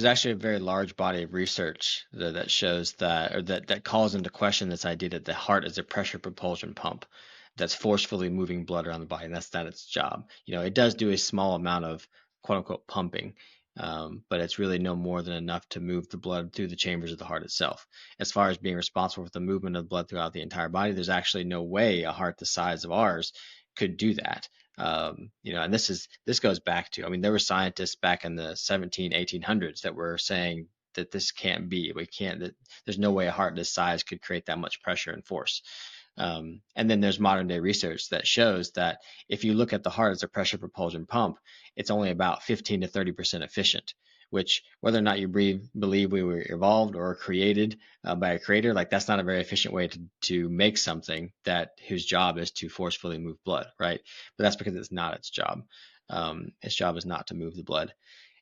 There's actually a very large body of research that shows that, or that calls into question this idea that the heart is a pressure propulsion pump that's forcefully moving blood around the body, and that's not its job. It does do a small amount of quote unquote pumping, but it's really no more than enough to move the blood through the chambers of the heart itself. As far as being responsible for the movement of blood throughout the entire body, there's actually no way a heart the size of ours could do that. And this goes back to, I mean, there were scientists back in the 1800s that were saying that this can't be, we can't, that there's no way a heart this size could create that much pressure and force. And then there's modern day research that shows that if you look at the heart as a pressure propulsion pump, it's only about 15 to 30% efficient, which, whether or not you believe we were evolved or created by a creator, like that's not a very efficient way to make something that whose job is to forcefully move blood, right? But that's because it's not its job. Its job is not to move the blood.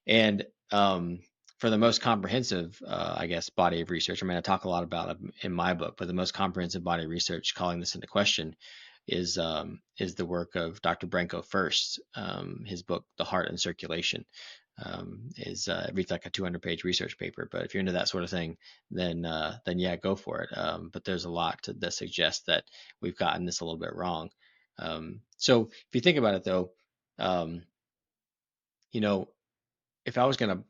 And for the most comprehensive, I guess, body of research, I mean, I talk a lot about it in my book, but the most comprehensive body of research calling this into question is the work of Dr. Branko First. His book, The Heart and Circulation, is it reads like a 200-page research paper. But if you're into that sort of thing, then yeah, go for it. But there's a lot that suggests that we've gotten this a little bit wrong. So if you think about it, though, um, you know, if I was going to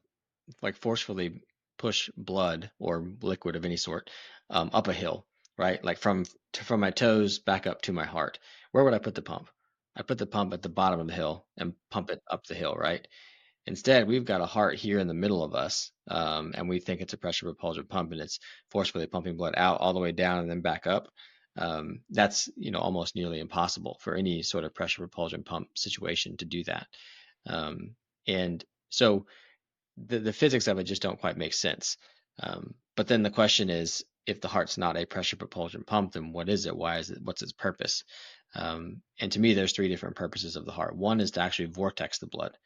like forcefully push blood or liquid of any sort up a hill, right? Like from my toes back up to my heart. Where would I put the pump? I put the pump at the bottom of the hill and pump it up the hill, right? Instead, we've got a heart here in the middle of us, and we think it's a pressure propulsion pump, and it's forcefully pumping blood out all the way down and then back up. That's almost nearly impossible for any sort of pressure propulsion pump situation to do that. And so the physics of it just don't quite make sense. But then the question is, if the heart's not a pressure propulsion pump, then what is it? Why is it? What's its purpose? And to me, there's three different purposes of the heart. One is to actually vortex the blood.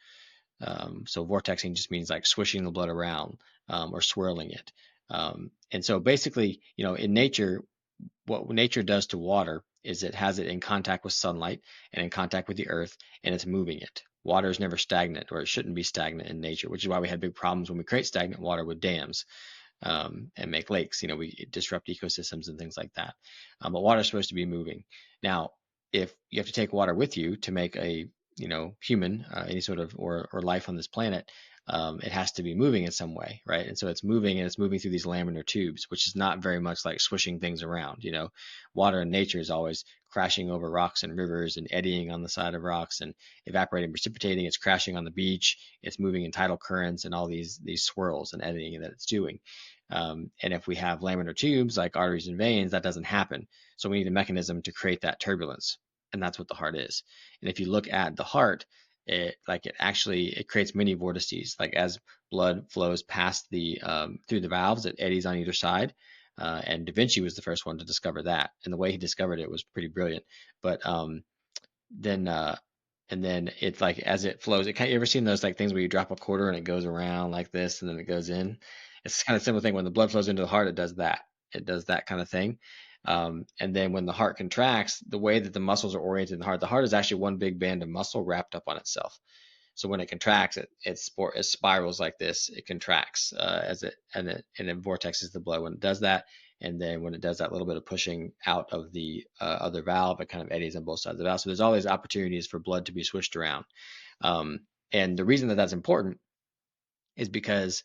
So vortexing just means like swishing the blood around or swirling it. And so basically, in nature, what nature does to water is it has it in contact with sunlight and in contact with the earth, and it's moving it. Water is never stagnant, or it shouldn't be stagnant in nature, which is why we had big problems when we create stagnant water with dams and make lakes. We disrupt ecosystems and things like that. But water is supposed to be moving. Now, if you have to take water with you to make a human, any sort of or life on this planet, it has to be moving in some way, right? And so it's moving, and it's moving through these laminar tubes, which is not very much like swishing things around. Water in nature is always crashing over rocks and rivers and eddying on the side of rocks and evaporating, precipitating. It's crashing on the beach. It's moving in tidal currents and all these swirls and eddying that it's doing. And if we have laminar tubes like arteries and veins, that doesn't happen. So we need a mechanism to create that turbulence, and that's what the heart is. And if you look at the heart, it creates many vortices. Like as blood flows past the through the valves, it eddies on either side. And Da Vinci was the first one to discover that, and the way he discovered it was pretty brilliant. But then and then it's like as it flows, you ever seen those like things where you drop a quarter and it goes around like this and then it goes in? It's kind of similar thing. When the blood flows into the heart, it does that. It does that kind of thing. And then when the heart contracts, the way that the muscles are oriented in the heart is actually one big band of muscle wrapped up on itself. So when it contracts, it spirals like this. It contracts and it vortexes the blood when it does that. And then when it does that little bit of pushing out of the other valve, it kind of eddies on both sides of the valve. So there's all these opportunities for blood to be swished around. And the reason that that's important is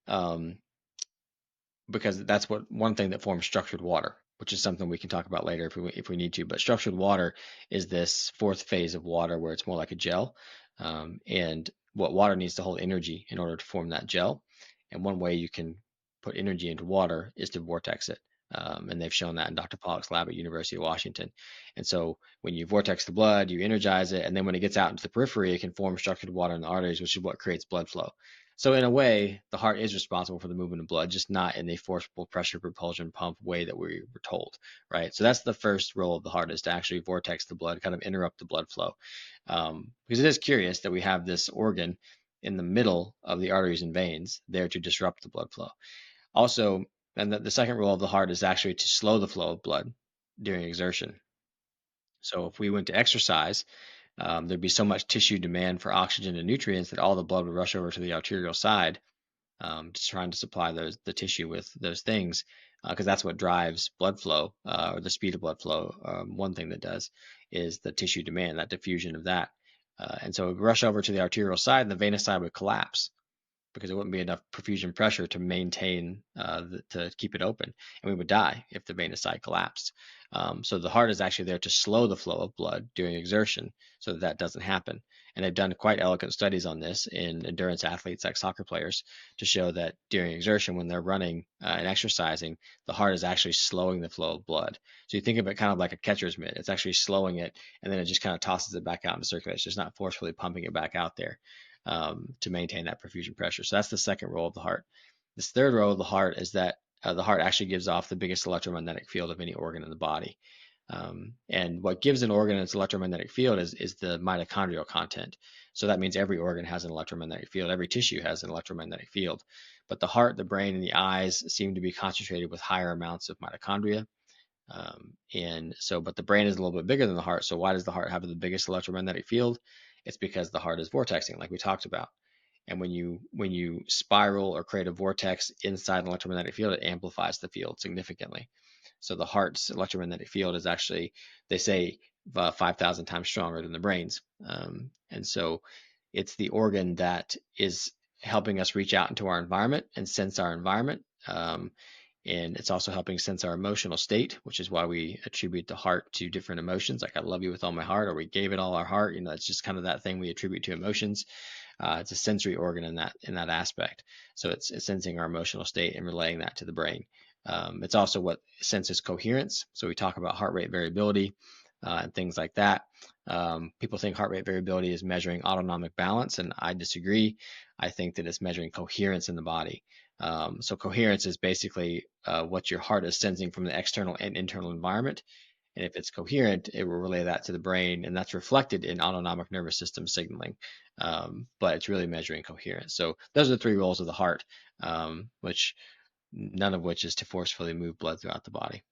um, because that's one thing that forms structured water, which is something we can talk about later if we need to. But structured water is this fourth phase of water where it's more like a gel, and what water needs to hold energy in order to form that gel. And one way you can put energy into water is to vortex it. And they've shown that in Dr. Pollock's lab at University of Washington. And so when you vortex the blood, you energize it, and then when it gets out into the periphery, it can form structured water in the arteries, which is what creates blood flow. So in a way, the heart is responsible for the movement of blood, just not in the forcible pressure propulsion pump way that we were told, right? So that's the first role of the heart, is to actually vortex the blood, kind of interrupt the blood flow. Because it is curious that we have this organ in the middle of the arteries and veins there to disrupt the blood flow. Also, and the second role of the heart is actually to slow the flow of blood during exertion. So if we went to exercise, there'd be so much tissue demand for oxygen and nutrients that all the blood would rush over to the arterial side, just trying to supply the tissue with those things, because that's what drives blood flow, or the speed of blood flow. One thing that does is the tissue demand, that diffusion of that. And so we rush over to the arterial side, and the venous side would collapse because there wouldn't be enough perfusion pressure to maintain, to keep it open, and we would die if the venous side collapsed. So the heart is actually there to slow the flow of blood during exertion so that that doesn't happen. And they've done quite elegant studies on this in endurance athletes like soccer players to show that during exertion, when they're running and exercising, the heart is actually slowing the flow of blood. So you think of it kind of like a catcher's mitt. It's actually slowing it, and then it just kind of tosses it back out into circulation. It's just not forcefully pumping it back out there, to maintain that perfusion pressure. So that's the second role of the heart. This third role of the heart is that the heart actually gives off the biggest electromagnetic field of any organ in the body. And what gives an organ its electromagnetic field is the mitochondrial content. So that means every organ has an electromagnetic field. Every tissue has an electromagnetic field. But the heart, the brain, and the eyes seem to be concentrated with higher amounts of mitochondria. And so, but the brain is a little bit bigger than the heart. So why does the heart have the biggest electromagnetic field? It's because the heart is vortexing, like we talked about. And when you spiral or create a vortex inside an electromagnetic field, it amplifies the field significantly. So the heart's electromagnetic field is actually, they say, 5,000 times stronger than the brain's. And so it's the organ that is helping us reach out into our environment and sense our environment. And it's also helping sense our emotional state, which is why we attribute the heart to different emotions, like I love you with all my heart, or we gave it all our heart. It's just kind of that thing we attribute to emotions. It's a sensory organ in that aspect. So it's sensing our emotional state and relaying that to the brain. It's also what senses coherence. So we talk about heart rate variability and things like that. People think heart rate variability is measuring autonomic balance, and I disagree. I think that it's measuring coherence in the body. So coherence is basically what your heart is sensing from the external and internal environment. And if it's coherent, it will relay that to the brain, and that's reflected in autonomic nervous system signaling. But it's really measuring coherence. So those are the three roles of the heart, which none of which is to forcefully move blood throughout the body.